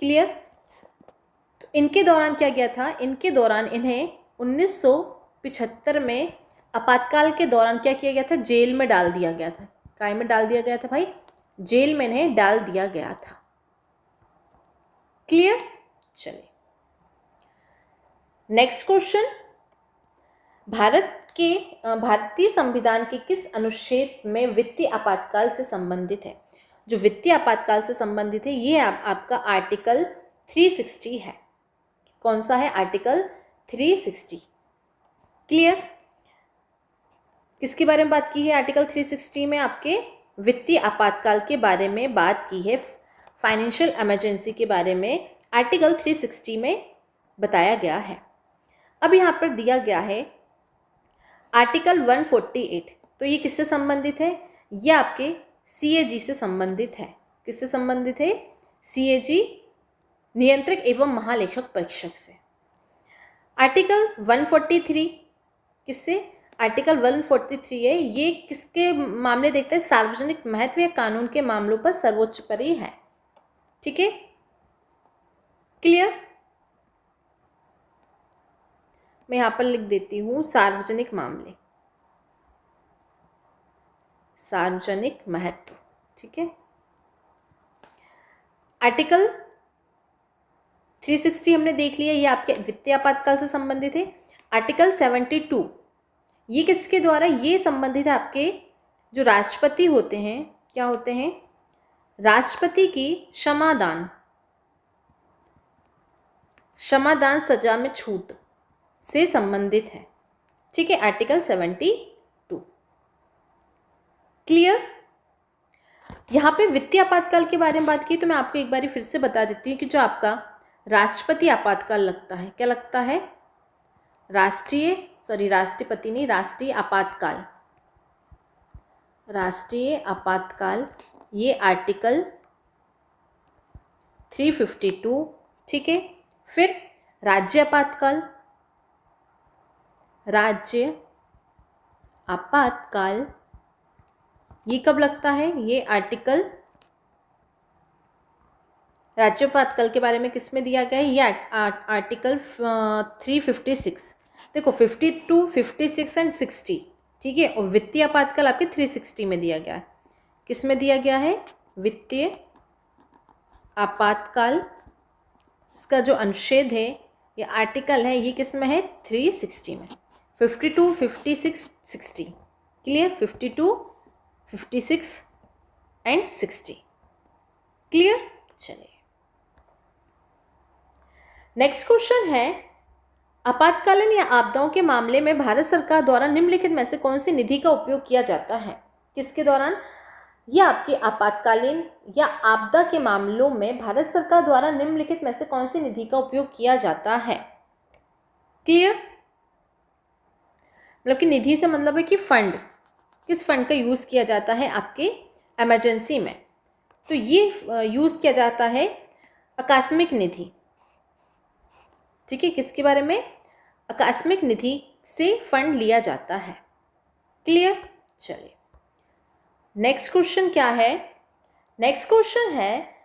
क्लियर। तो इनके दौरान क्या किया था, इनके दौरान इन्हें 1975 में आपातकाल के दौरान क्या किया गया था, जेल में डाल दिया गया था। काय में डाल दिया गया था भाई, जेल में इन्हें डाल दिया गया था। क्लियर। चलिए नेक्स्ट क्वेश्चन, भारतीय संविधान के किस अनुच्छेद में वित्तीय आपातकाल से संबंधित है। जो वित्तीय आपातकाल से संबंधित है ये आपका आर्टिकल 360 है। कौन सा है, आर्टिकल 360। क्लियर। किसके बारे में बात की है, आर्टिकल 360 में आपके वित्तीय आपातकाल के बारे में बात की है, फाइनेंशियल इमरजेंसी के बारे में आर्टिकल 360 में बताया गया है। अब यहाँ पर दिया गया है आर्टिकल 148। तो ये किससे संबंधित है, ये आपके CAG से संबंधित है। किससे संबंधित है, CAG, नियंत्रक एवं महालेखक परीक्षक से। आर्टिकल 143 किससे, आर्टिकल 143 है, ये किसके मामले देखते हैं, सार्वजनिक महत्व या कानून के मामलों पर सर्वोच्चपरी है। ठीक है। क्लियर। मैं यहाँ पर लिख देती हूँ सार्वजनिक मामले, सार्वजनिक महत्व। ठीक है। आर्टिकल 360 हमने देख लिया, ये आपके वित्तीय आपातकाल से संबंधित है। आर्टिकल 72 ये किसके द्वारा, ये संबंधित है आपके जो राष्ट्रपति होते हैं, क्या होते हैं, राष्ट्रपति की क्षमादान सजा में छूट से संबंधित है। ठीक है, आर्टिकल 72। क्लियर। यहाँ पे वित्तीय आपातकाल के बारे में बात की तो मैं आपको एक बार फिर से बता देती हूँ कि जो आपका राष्ट्रपति आपातकाल लगता है, क्या लगता है, राष्ट्रपति नहीं, राष्ट्रीय आपातकाल, ये आर्टिकल 352। ठीक है। फिर राज्य आपातकाल ये कब लगता है, ये आर्टिकल, राज्य आपातकाल के बारे में किस में दिया गया है, ये आर्टिकल 356। देखो 52, 56 एंड 60। ठीक है। और वित्तीय आपातकाल आपके 360 में दिया गया है। किस में दिया गया है, वित्तीय आपातकाल, इसका जो अनुच्छेद है या आर्टिकल है ये किस में है, 360 में। 52, 56, 60। क्लियर। 52, 56 एंड 60। क्लियर। चलिए नेक्स्ट क्वेश्चन है, आपातकालीन या आपदाओं के मामले में भारत सरकार द्वारा निम्नलिखित में से कौन सी निधि का उपयोग किया जाता है। किसके दौरान, यह आपके आपातकालीन या आपदा के मामलों में भारत सरकार द्वारा निम्नलिखित में से कौन सी निधि का उपयोग किया जाता है। क्लियर। मतलब कि निधि से मतलब है कि फंड, किस फंड का यूज़ किया जाता है आपके इमरजेंसी में। तो ये यूज़ किया जाता है आकस्मिक निधि। ठीक है। किसके बारे में, आकस्मिक निधि से फंड लिया जाता है। क्लियर। चलिए नेक्स्ट क्वेश्चन क्या है, नेक्स्ट क्वेश्चन है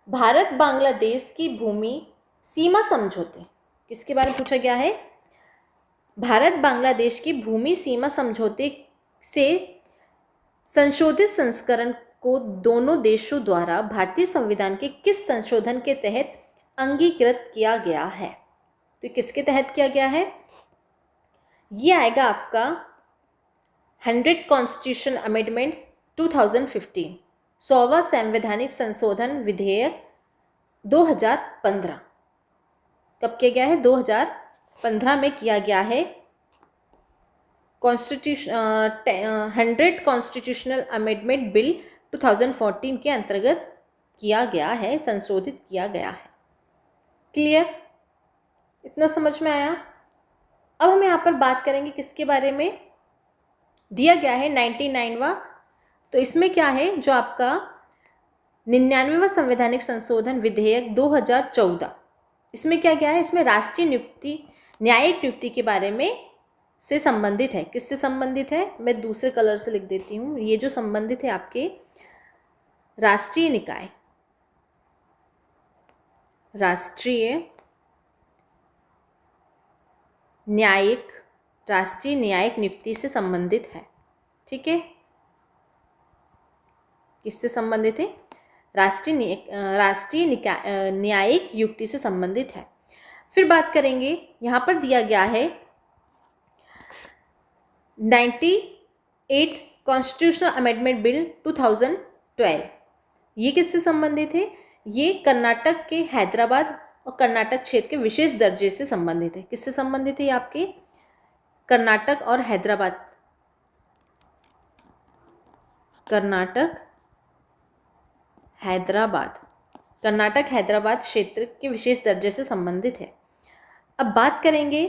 भारत बांग्लादेश की भूमि सीमा समझौते। किसके बारे में पूछा गया है, भारत बांग्लादेश की भूमि सीमा समझौते से संशोधित संस्करण को दोनों देशों द्वारा भारतीय संविधान के किस संशोधन के तहत अंगीकृत किया गया है। तो किसके तहत किया गया है, ये आएगा आपका 100 कॉन्स्टिट्यूशन अमेंडमेंट 2015, 100वां संवैधानिक संशोधन विधेयक 2015। कब किया गया है, 2015 में किया गया है। 100 कॉन्स्टिट्यूशनल अमेंडमेंट बिल 2014 के अंतर्गत किया गया है, संशोधित किया गया है। क्लियर। इतना समझ में आया। अब हम यहाँ पर बात करेंगे किसके बारे में, दिया गया है 99वां। तो इसमें क्या है, जो आपका 99वां संवैधानिक संशोधन विधेयक 2014, इसमें क्या क्या है, इसमें राष्ट्रीय नियुक्ति न्यायिक नियुक्ति के बारे में से संबंधित है। किससे संबंधित है, मैं दूसरे कलर से लिख देती हूँ। ये जो संबंधित है आपके राष्ट्रीय निकाय, राष्ट्रीय न्यायिक नियुक्ति से संबंधित है। ठीक है, किससे संबंधित है, राष्ट्रीय न्यायिक युक्ति से संबंधित है। फिर बात करेंगे, यहाँ पर दिया गया है 98 कॉन्स्टिट्यूशनल अमेंडमेंट बिल 2012, ये किससे संबंधित है, ये कर्नाटक के हैदराबाद और कर्नाटक क्षेत्र के विशेष दर्जे से संबंधित है। किससे संबंधित है, ये आपके कर्नाटक और हैदराबाद, कर्नाटक हैदराबाद क्षेत्र के विशेष दर्जे से संबंधित है। अब बात करेंगे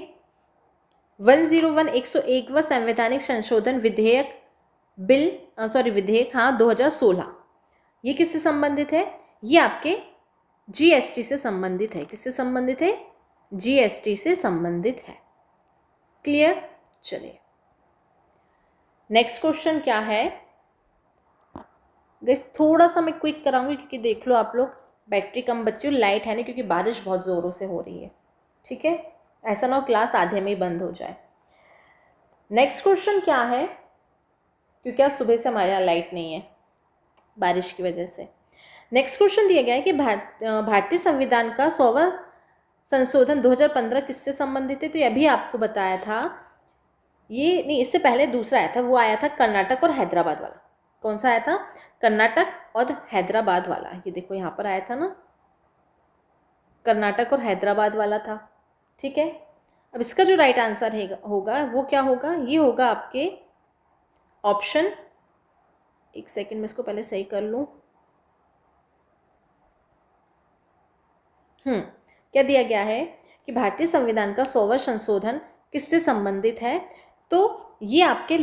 101वां संवैधानिक संशोधन विधेयक 2016, ये किससे संबंधित है, ये आपके जीएसटी से संबंधित है। किससे संबंधित है, जीएसटी से संबंधित है। क्लियर, चलिए नेक्स्ट क्वेश्चन क्या है। गाइस थोड़ा सा मैं क्विक कराऊंगी क्योंकि देख लो आप लोग बैटरी कम बच्ची, लाइट है नहीं क्योंकि बारिश बहुत ज़ोरों से हो रही है। ठीक है, ऐसा ना हो क्लास आधे में ही बंद हो जाए। नेक्स्ट क्वेश्चन क्या है, क्योंकि आज सुबह से हमारे यहाँ लाइट नहीं है बारिश की वजह से। नेक्स्ट क्वेश्चन दिया गया है कि भारतीय संविधान का 100वां संशोधन 2015 किससे संबंधित है। तो ये अभी आपको बताया था, ये नहीं, इससे पहले दूसरा आया था, वो आया था कर्नाटक और हैदराबाद वाला। कौन सा आया था, कर्नाटक और हैदराबाद वाला। ये देखो यहाँ पर आया था ना, कर्नाटक और हैदराबाद वाला था। ठीक है, अब इसका जो राइट आंसर होगा वो क्या होगा, ये होगा आपके ऑप्शन, एक सेकंड में इसको पहले सही कर लूँ। क्या दिया गया है कि भारतीय संविधान का 100वां संशोधन किससे संबंधित है। तो ये आपके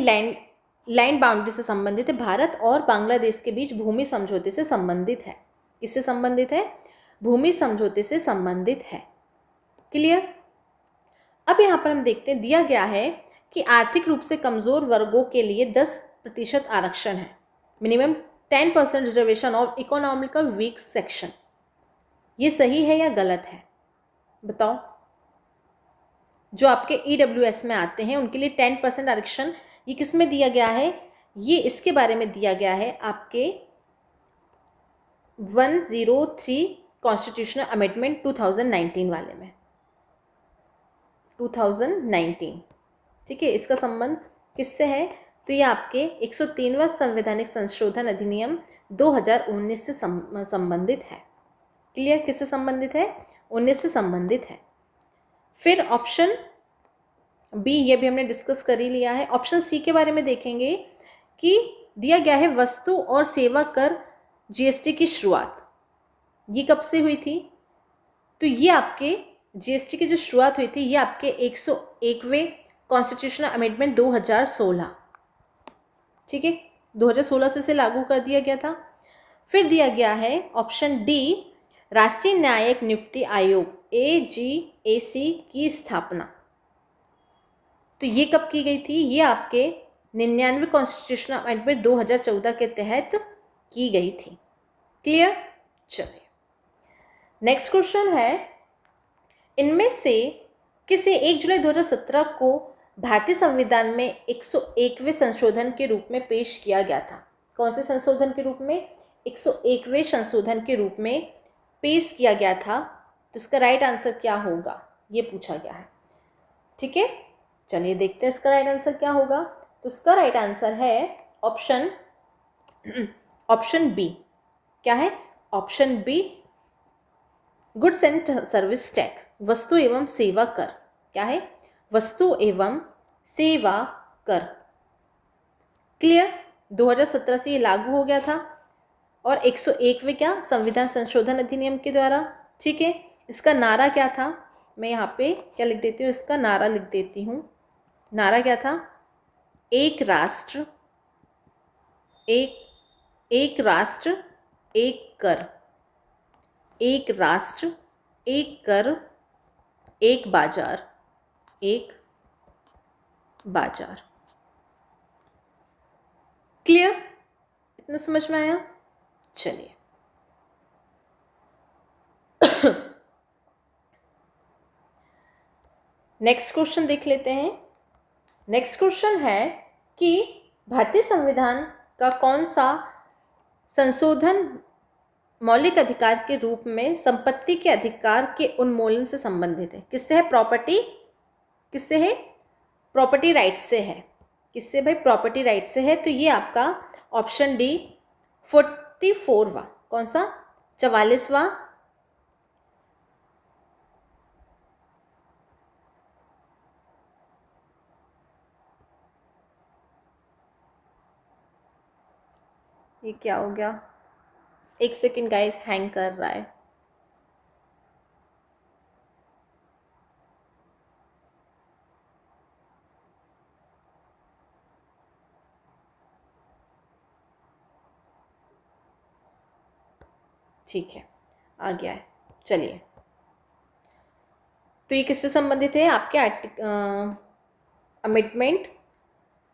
लैंड बाउंड्री से संबंधित है, भारत और बांग्लादेश के बीच भूमि समझौते से संबंधित है। किससे संबंधित है, भूमि समझौते से संबंधित है। क्लियर। अब यहाँ पर हम देखते हैं, दिया गया है कि आर्थिक रूप से कमजोर वर्गों के लिए 10% आरक्षण है, minimum 10% reservation of economical weak section. ये सही है या गलत है, बताओ। जो आपके EWS में आते हैं उनके लिए 10% आरक्षण, ये किस में दिया गया है, ये इसके बारे में दिया गया है आपके 103 कॉन्स्टिट्यूशनल अमेंडमेंट 2019 वाले में, 2019। ठीक है, इसका संबंध किससे है, तो ये आपके 103वां संवैधानिक संशोधन अधिनियम 2019 से संबंधित है। क्लियर, किससे संबंधित है, 19 से संबंधित है। फिर ऑप्शन बी, ये भी हमने डिस्कस कर ही लिया है। ऑप्शन सी के बारे में देखेंगे कि दिया गया है वस्तु और सेवा कर जीएसटी की शुरुआत, ये कब से हुई थी। तो ये आपके जीएसटी की जो शुरुआत हुई थी ये आपके 101वें कॉन्स्टिट्यूशनल अमेंडमेंट 2016, ठीक है, 2016 से इसे लागू कर दिया गया था। फिर दिया गया है ऑप्शन डी, राष्ट्रीय न्यायिक नियुक्ति आयोग AGAC की स्थापना। तो ये कब की गई थी, ये आपके 99वें कॉन्स्टिट्यूशनल अमेंडमेंट 2014 के तहत की गई थी। क्लियर। चलिए नेक्स्ट क्वेश्चन है, इनमें से किसे 1 जुलाई 2017 को भारतीय संविधान में 101वें संशोधन के रूप में पेश किया गया था। कौन से संशोधन के रूप में, 101वें संशोधन के रूप में पेश किया गया था। तो इसका राइट आंसर क्या होगा, ये पूछा गया है। ठीक है, चलिए देखते हैं इसका राइट आंसर क्या होगा। तो इसका राइट आंसर है ऑप्शन बी। क्या है, option B, goods and service tax, वस्तु एवं सेवा कर। क्या है, वस्तु एवं सेवा कर। क्लियर, 2017 से ये लागू हो गया था और 101वें क्या संविधान संशोधन अधिनियम के द्वारा। ठीक है, इसका नारा क्या था, मैं यहाँ पे क्या लिख देती हूँ, इसका नारा लिख देती हूँ। नारा क्या था, एक राष्ट्र एक कर, एक राष्ट्र, एक कर, एक बाजार, एक बाजार। क्लियर? इतना समझ में आया? चलिए नेक्स्ट क्वेश्चन देख लेते हैं। नेक्स्ट क्वेश्चन है कि भारतीय संविधान का कौन सा संशोधन मौलिक अधिकार के रूप में संपत्ति के अधिकार के उन्मूलन से संबंधित है? किससे है? प्रॉपर्टी, किससे है? प्रॉपर्टी राइट से है। किससे भाई? प्रॉपर्टी राइट से है। तो ये आपका ऑप्शन डी 44वां, कौन सा? 44वां। ये क्या हो गया? एक सेकेंड गाइस, हैंग कर रहा है। ठीक है, आ गया है। चलिए, तो ये किससे संबंधित है? आपके अमेंडमेंट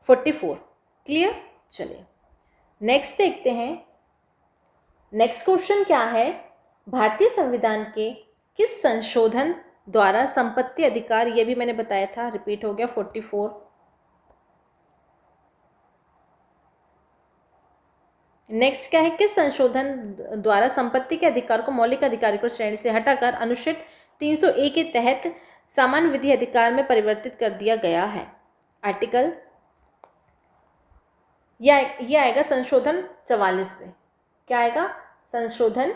44। क्लियर? चलिए नेक्स्ट देखते हैं। नेक्स्ट क्वेश्चन क्या है? भारतीय संविधान के किस संशोधन द्वारा संपत्ति अधिकार, ये भी मैंने बताया था, रिपीट हो गया 44। नेक्स्ट क्या है? किस संशोधन द्वारा संपत्ति के अधिकार को मौलिक अधिकार की श्रेणी से हटाकर अनुच्छेद 301 के तहत सामान्य विधि अधिकार में परिवर्तित कर दिया गया है? आर्टिकल, ये आएगा संशोधन 44 में। क्या आएगा? संशोधन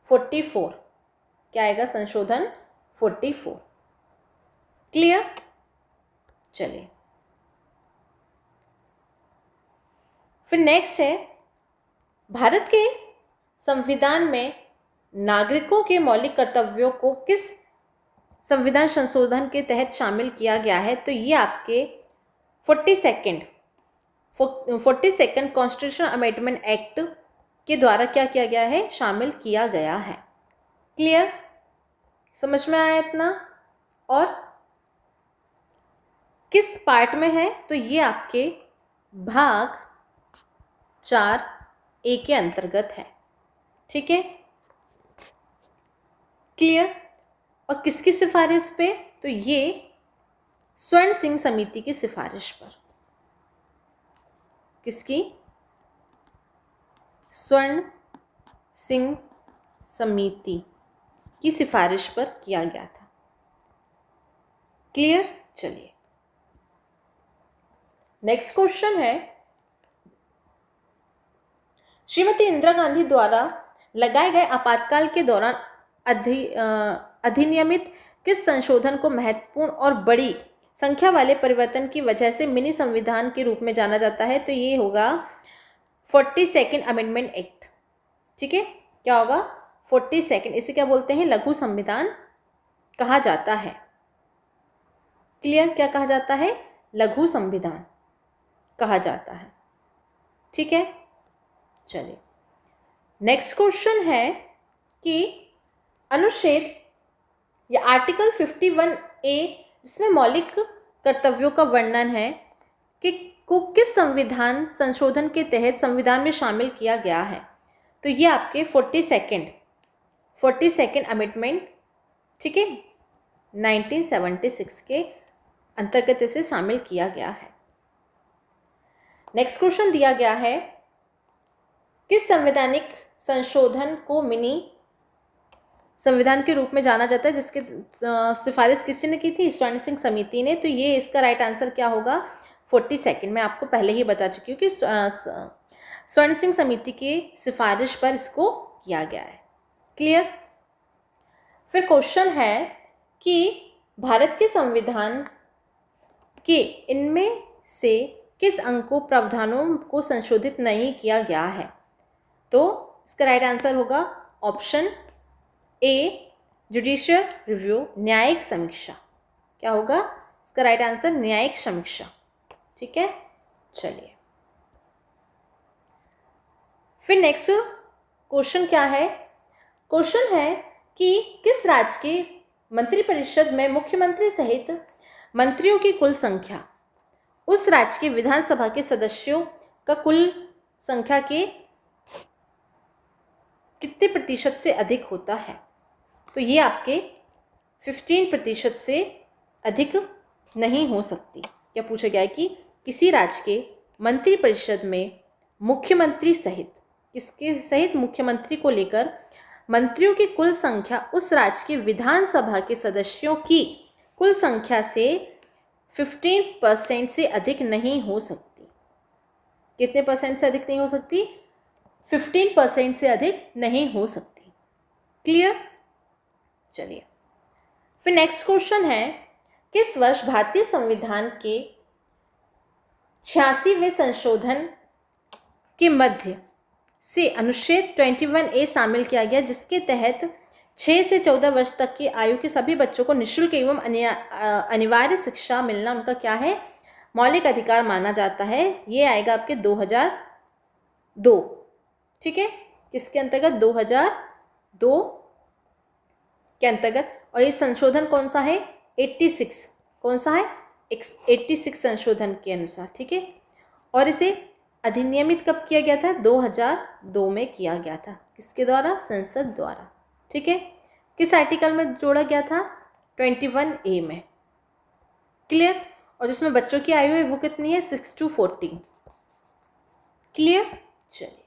44। क्या आएगा? संशोधन 44। क्लियर? चलिए फिर नेक्स्ट है, भारत के संविधान में नागरिकों के मौलिक कर्तव्यों को किस संविधान संशोधन के तहत शामिल किया गया है? तो ये आपके 42nd कॉन्स्टिट्यूशन अमेंडमेंट एक्ट के द्वारा क्या किया गया है? शामिल किया गया है। क्लियर? समझ में आया इतना? और किस पार्ट में है? तो ये आपके भाग 4A के अंतर्गत है। ठीक है? क्लियर? और किसकी सिफारिश पे? तो ये स्वर्ण सिंह समिति की सिफारिश पर। किसकी? स्वर्ण सिंह समिति की सिफारिश पर किया गया था। क्लियर? चलिए नेक्स्ट क्वेश्चन है, श्रीमती इंदिरा गांधी द्वारा लगाए गए आपातकाल के दौरान अधिनियमित किस संशोधन को महत्वपूर्ण और बड़ी संख्या वाले परिवर्तन की वजह से मिनी संविधान के रूप में जाना जाता है? तो ये होगा 42nd अमेंडमेंट एक्ट। ठीक है? क्या होगा? 42nd। इसे क्या बोलते हैं? लघु संविधान कहा जाता है। क्लियर? क्या कहा जाता है? लघु संविधान कहा जाता है। ठीक है? चलिए नेक्स्ट क्वेश्चन है कि अनुच्छेद या आर्टिकल 51A, जिसमें मौलिक कर्तव्यों का वर्णन है, कि को किस संविधान संशोधन के तहत संविधान में शामिल किया गया है? तो ये आपके 42nd अमेंडमेंट, ठीक है, 1976 के अंतर्गत इसे शामिल किया गया है। नेक्स्ट क्वेश्चन दिया गया है, किस संवैधानिक संशोधन को मिनी संविधान के रूप में जाना जाता है, जिसकी सिफारिश किसने की थी? स्वर्ण सिंह समिति ने। तो ये इसका राइट आंसर क्या होगा? 42nd। मैं आपको पहले ही बता चुकी हूँ कि स्वर्ण सिंह समिति की सिफारिश पर इसको किया गया है। क्लियर? फिर क्वेश्चन है कि भारत के संविधान के इनमें से किस अंग को प्रावधानों को संशोधित नहीं किया गया है? तो इसका राइट आंसर होगा ऑप्शन ए, जुडिशियल रिव्यू, न्यायिक समीक्षा। क्या होगा इसका राइट आंसर? न्यायिक समीक्षा। ठीक है? चलिए फिर नेक्स्ट क्वेश्चन क्या है? क्वेश्चन है कि किस राज्य के मंत्रिपरिषद में मुख्यमंत्री सहित मंत्रियों की कुल संख्या उस राज्य के विधानसभा के सदस्यों का कुल संख्या के कितने प्रतिशत से अधिक होता है? तो ये आपके 15% से अधिक नहीं हो सकती। क्या पूछा गया है कि किसी राज्य के मंत्रिपरिषद में मुख्यमंत्री सहित, किसके सहित? मुख्यमंत्री को लेकर मंत्रियों की कुल संख्या उस राज्य के विधानसभा के सदस्यों की कुल संख्या से 15% से अधिक नहीं हो सकती। कितने परसेंट से अधिक नहीं हो सकती? 15% से अधिक नहीं हो सकती। क्लियर? चलिए फिर नेक्स्ट क्वेश्चन है, किस वर्ष भारतीय संविधान के 86वें संशोधन के मध्य से अनुच्छेद 21A शामिल किया गया, जिसके तहत 6 से 14 वर्ष तक की आयु के सभी बच्चों को निःशुल्क एवं अनिवार्य शिक्षा मिलना उनका क्या है? मौलिक अधिकार माना जाता है। ये आएगा आपके 2002। ठीक है, किसके अंतर्गत? 2002 के अंतर्गत। और ये संशोधन कौन सा है? 86। कौन सा है? 86 संशोधन के अनुसार। ठीक है, और इसे अधिनियमित कब किया गया था? 2002 में किया गया था। किसके द्वारा? संसद द्वारा। ठीक है, किस आर्टिकल में जोड़ा गया था? 21A में। क्लियर? और जिसमें बच्चों की आयु है वो कितनी है? 6 to 14। क्लियर? चलिए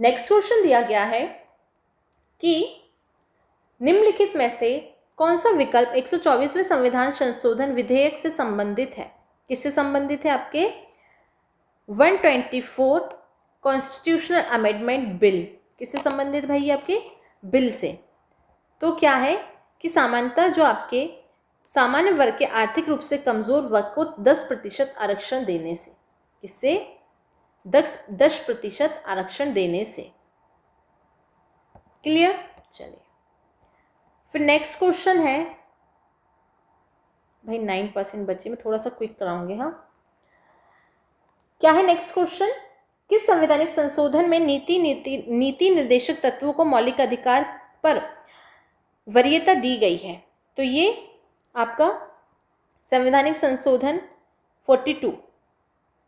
नेक्स्ट क्वेश्चन दिया गया है कि निम्नलिखित में से कौन सा विकल्प 124वें संविधान संशोधन विधेयक से संबंधित है? किससे संबंधित है? आपके 124 कॉन्स्टिट्यूशनल अमेंडमेंट बिल। किससे संबंधित भाई? आपके बिल से। तो क्या है कि सामान्यतः जो आपके सामान्य वर्ग के आर्थिक रूप से कमजोर वर्ग को 10% आरक्षण देने से। किससे? 10% आरक्षण देने से। क्लियर? चलिए फिर नेक्स्ट क्वेश्चन है भाई, 9% बच्चे, मैं थोड़ा सा क्विक कराऊंगी। हाँ, क्या है नेक्स्ट क्वेश्चन? किस संवैधानिक संशोधन में नीति निर्देशक तत्वों को मौलिक अधिकार पर वरीयता दी गई है? तो ये आपका संवैधानिक संशोधन 42।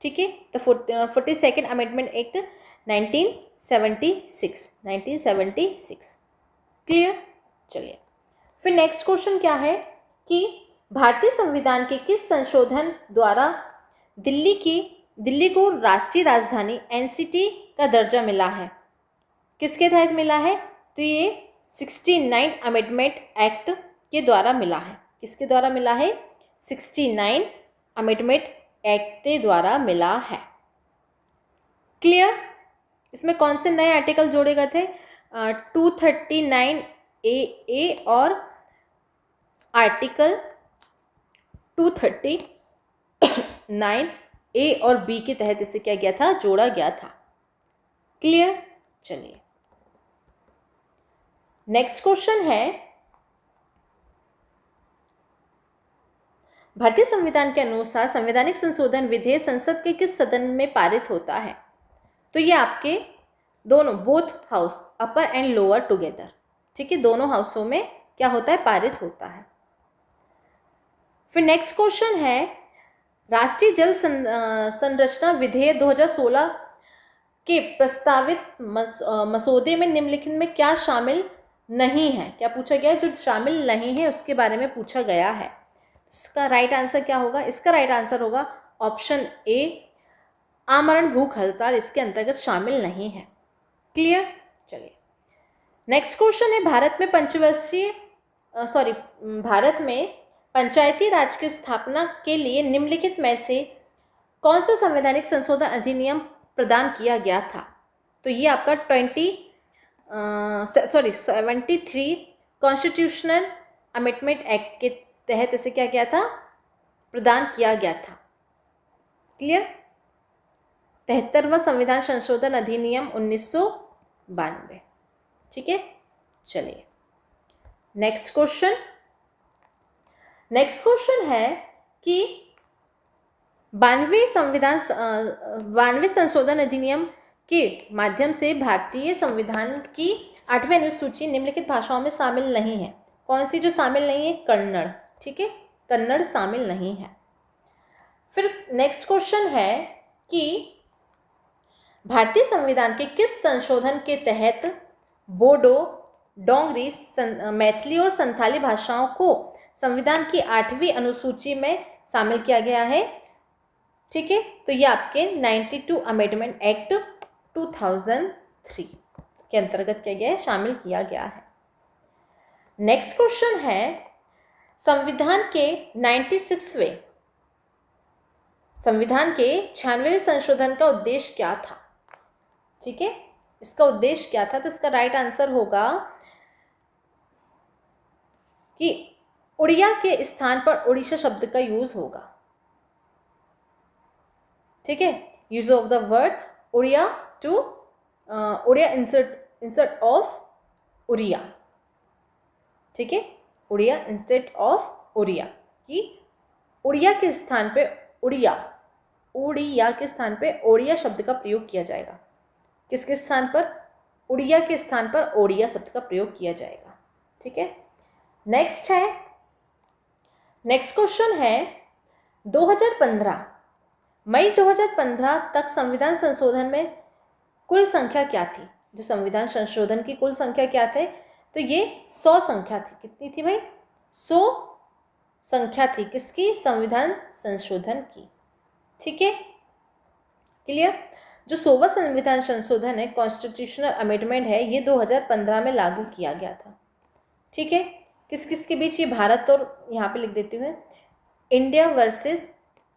ठीक है, तो 42nd अमेंडमेंट एक्ट 1976। क्लियर? चलिए फिर नेक्स्ट क्वेश्चन क्या है कि भारतीय संविधान के किस संशोधन द्वारा दिल्ली को राष्ट्रीय राजधानी एनसीटी का दर्जा मिला है? किसके तहत मिला है? तो ये 69 अमेंडमेंट एक्ट के द्वारा मिला है। किसके द्वारा मिला है? 69 अमेंडमेंट एक्ट के द्वारा मिला है। क्लियर? इसमें कौन से नए आर्टिकल जोड़े गए थे? 239A और आर्टिकल 239A और B के तहत इसे क्या गया था? जोड़ा गया था। क्लियर? चलिए नेक्स्ट क्वेश्चन है, भारतीय संविधान के अनुसार संवैधानिक संशोधन विधेयक संसद के किस सदन में पारित होता है? तो ये आपके दोनों, both house, upper and lower together. ठीक है, दोनों हाउसों में क्या होता है? पारित होता है। फिर नेक्स्ट क्वेश्चन है, राष्ट्रीय जल संरचना विधेयक 2016 के प्रस्तावित मसौदे में निम्नलिखित में क्या शामिल नहीं है? क्या पूछा गया है? जो शामिल नहीं है उसके बारे में पूछा गया है। इसका राइट आंसर क्या होगा? इसका राइट आंसर होगा ऑप्शन ए, आमरण भूख हड़ताल इसके अंतर्गत शामिल नहीं है। क्लियर? चलिए नेक्स्ट क्वेश्चन है, भारत में पंचायती राज की स्थापना के लिए निम्नलिखित में से कौन सा संवैधानिक संशोधन अधिनियम प्रदान किया गया था? तो ये आपका 73 कॉन्स्टिट्यूशनल अमेंडमेंट एक्ट के तहत इसे क्या किया था? प्रदान किया गया था। क्लियर? 73वां संविधान संशोधन अधिनियम 1992। ठीक है, चलिए नेक्स्ट क्वेश्चन है कि बानवे संशोधन अधिनियम के माध्यम से भारतीय संविधान की 8वीं अनुसूची निम्नलिखित भाषाओं में शामिल नहीं है। कौन सी जो शामिल नहीं है? कन्नड़। ठीक है, कन्नड़ शामिल नहीं है। फिर नेक्स्ट क्वेश्चन है कि भारतीय संविधान के किस संशोधन के तहत बोडो, डोंगरी, मैथिली और संथाली भाषाओं को संविधान की 8वीं अनुसूची में शामिल किया गया है? ठीक है, तो ये आपके 92 अमेंडमेंट एक्ट 2003 के अंतर्गत किया गया है, शामिल किया गया है। नेक्स्ट क्वेश्चन है संविधान के 96वें संशोधन का उद्देश्य क्या था? ठीक है, इसका उद्देश्य क्या था? तो इसका राइट आंसर होगा कि उड़िया के स्थान पर ओडिशा शब्द का यूज होगा। ठीक है, use of the word Odia to Odia insert of Odia. ठीक है, उड़िया इंस्टेड ऑफ उड़िया, कि उड़िया के स्थान पे उड़िया के स्थान पे ओडिया शब्द का प्रयोग किया जाएगा। किसके स्थान पर? उड़िया के स्थान पर ओडिया शब्द का प्रयोग किया जाएगा। ठीक है, नेक्स्ट क्वेश्चन है 2015 मई 2015 तक संविधान संशोधन में कुल संख्या क्या थी? जो संविधान संशोधन की कुल संख्या क्या थे? तो ये 100 संख्या थी। कितनी थी भाई? 100 संख्या थी। किसकी? संविधान संशोधन की। ठीक है, क्लियर? जो 100वां संविधान संशोधन है, कॉन्स्टिट्यूशनल अमेंडमेंट है, ये 2015 में लागू किया गया था। ठीक है, किस किस के बीच? ये भारत और यहाँ पे लिख देती हूँ, इंडिया वर्सेस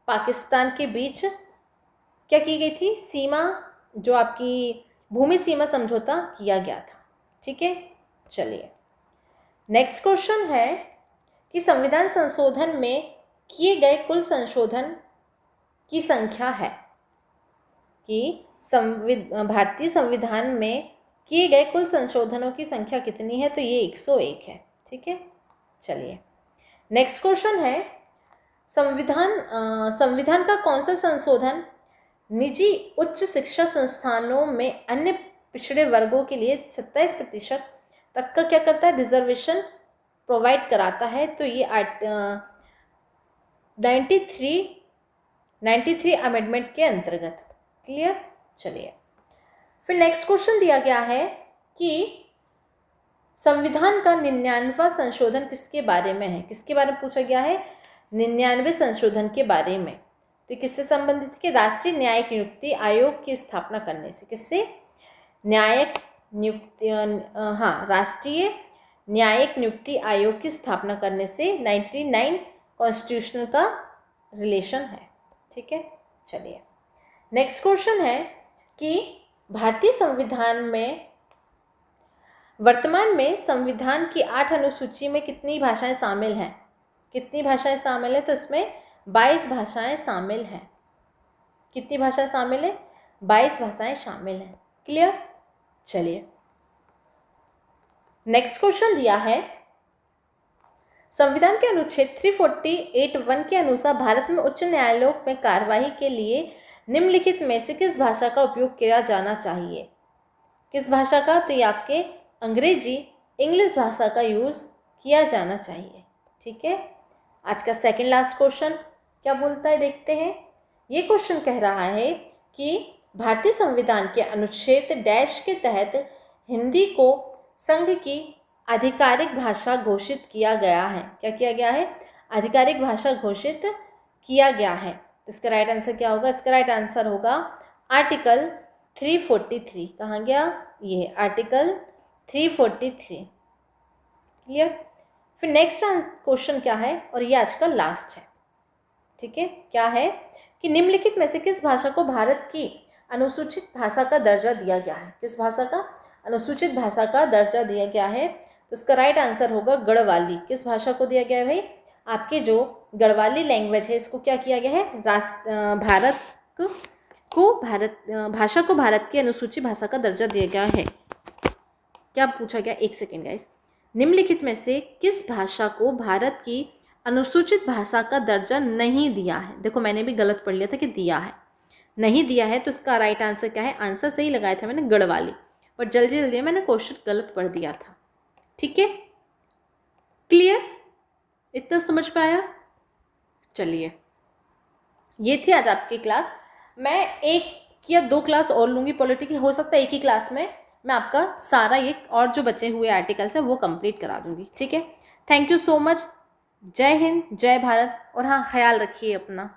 पाकिस्तान के बीच क्या की गई थी? सीमा, जो आपकी भूमि सीमा समझौता किया गया था। ठीक है, चलिए नेक्स्ट क्वेश्चन है कि संविधान संशोधन में किए गए कुल संशोधन की संख्या है, कि भारतीय संविधान में किए गए कुल संशोधनों की संख्या कितनी है? तो ये 101 है। ठीक है, चलिए नेक्स्ट क्वेश्चन है संविधान का कौन सा संशोधन निजी उच्च शिक्षा संस्थानों में अन्य पिछड़े वर्गों के लिए 27% तक का क्या करता है? रिजर्वेशन प्रोवाइड कराता है। तो ये 93 अमेंडमेंट के अंतर्गत। क्लियर? चलिए फिर नेक्स्ट क्वेश्चन दिया गया है कि संविधान का 99वां संशोधन किसके बारे में है? किसके बारे में पूछा गया है? 99वें संशोधन के बारे में। तो किससे संबंधित है? कि राष्ट्रीय न्यायिक नियुक्ति आयोग की स्थापना करने से। किससे? राष्ट्रीय न्यायिक नियुक्ति आयोग की स्थापना करने से 99 कॉन्स्टिट्यूशन का रिलेशन है। ठीक है, चलिए नेक्स्ट क्वेश्चन है कि भारतीय संविधान में वर्तमान में संविधान की 8 अनुसूची में कितनी भाषाएं शामिल हैं? कितनी भाषाएं शामिल है? तो इसमें 22 भाषाएं शामिल हैं। कितनी भाषाएं शामिल है? 22 भाषाएं शामिल हैं। क्लियर? चलिए नेक्स्ट क्वेश्चन दिया है संविधान के अनुच्छेद 348(1) के अनुसार भारत में उच्च न्यायालयों में कार्यवाही के लिए निम्नलिखित में से किस भाषा का उपयोग किया जाना चाहिए? किस भाषा का? तो ये आपके अंग्रेजी, इंग्लिश भाषा का यूज़ किया जाना चाहिए। ठीक है, आज का सेकंड लास्ट क्वेश्चन क्या बोलता है देखते हैं। ये क्वेश्चन कह रहा है कि भारतीय संविधान के अनुच्छेद डैश के तहत हिंदी को संघ की आधिकारिक भाषा घोषित किया गया है। क्या किया गया है? आधिकारिक भाषा घोषित किया गया है। तो इसका राइट आंसर क्या होगा? इसका राइट आंसर होगा आर्टिकल 343। कहाँ गया? ये आर्टिकल 343। क्लियर? फिर नेक्स्ट क्वेश्चन क्या है, और ये आज का लास्ट है। ठीक है, क्या है कि निम्नलिखित में से किस भाषा को भारत की अनुसूचित भाषा का दर्जा दिया गया है? किस भाषा का अनुसूचित भाषा का दर्जा दिया गया है? तो इसका राइट आंसर होगा गढ़वाली। किस भाषा को दिया गया है भाई? आपके जो गढ़वाली लैंग्वेज है, इसको क्या किया गया है? भाषा को भारत की अनुसूचित भाषा का दर्जा दिया गया है। क्या पूछा गया? एक सेकेंड गाइस। निम्नलिखित में से किस भाषा को भारत की अनुसूचित भाषा का दर्जा नहीं दिया है। देखो मैंने भी गलत पढ़ लिया था कि दिया है, नहीं दिया है, तो इसका राइट आंसर क्या है? आंसर सही लगाया था मैंने, गढ़वाली, पर जल्दी जल्दी मैंने क्वेश्चन गलत पढ़ दिया था। ठीक है, क्लियर? इतना समझ में आया? चलिए, ये थी आज आपकी क्लास। मैं 1 या 2 क्लास और लूँगी पॉलिटी की, हो सकता है एक ही क्लास में मैं आपका सारा ये और जो बचे हुए आर्टिकल्स हैं वो कंप्लीट करा दूँगी। ठीक है, थैंक यू सो मच। जय हिंद, जय भारत, और हाँ, ख्याल रखिए अपना।